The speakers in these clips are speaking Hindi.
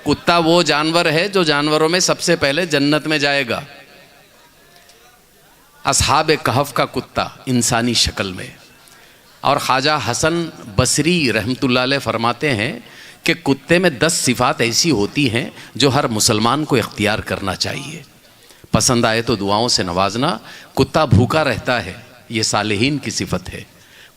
कुत्ता वो जानवर है जो जानवरों में सबसे पहले जन्नत में जाएगा। असहाब कहफ का कुत्ता इंसानी शक्ल में। और ख्वाजा हसन बसरी रहमतुल्लाह अलैह फरमाते हैं कि कुत्ते में 10 सिफ़ात ऐसी होती हैं जो हर मुसलमान को इख्तियार करना चाहिए। पसंद आए तो दुआओं से नवाजना। कुत्ता भूखा रहता है, ये सालिहीन की सिफत है।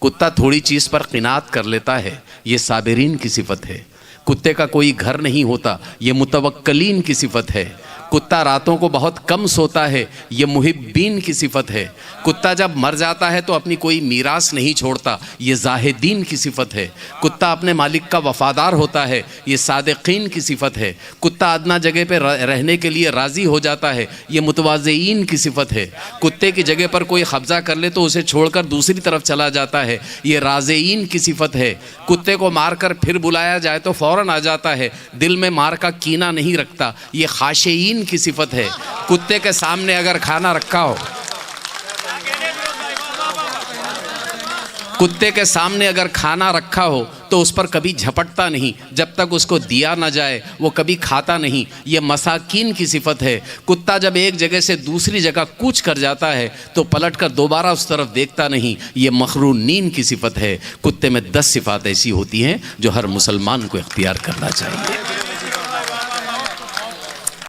कुत्ता थोड़ी चीज़ पर क़िनात कर लेता है, ये साबिरीन की सिफत है। कुत्ते का कोई घर नहीं होता, ये मुतवक्किलीन की सिफत है। कुत्ता रातों को बहुत कम सोता है, ये मुहिब्बीन की सिफत है। कुत्ता जब मर जाता है तो अपनी कोई मीरास नहीं छोड़ता, ये जाहिदीन की सिफत है। कुत्ता अपने मालिक का वफादार होता है, ये सादिकीन की सिफत है। कुत्ता अदना जगह पे रहने के लिए राज़ी हो जाता है, ये मुतवाज़िईन की सिफत है। कुत्ते की जगह पर कोई कब्ज़ा कर ले तो उसे छोड़कर दूसरी तरफ चला जाता है, ये राज़ीईन की सिफत है। कुत्ते को मारकर फिर बुलाया जाए तो फ़ौरन आ जाता है, दिल में मार का कीना नहीं रखता, ये खाशिईन की सिफत है। कुत्ते के सामने अगर खाना रखा हो, कुत्ते के सामने अगर खाना रखा हो तो उस पर कभी झपटता नहीं, जब तक उसको दिया ना जाए वो कभी खाता नहीं, ये मसाकीन की सिफत है। कुत्ता जब एक जगह से दूसरी जगह कूच कर जाता है तो पलटकर दोबारा उस तरफ देखता नहीं, ये मखरूनीन की सिफत है। कुत्ते में 10 सिफात ऐसी होती हैं जो हर मुसलमान को इख्तियार करना चाहिए।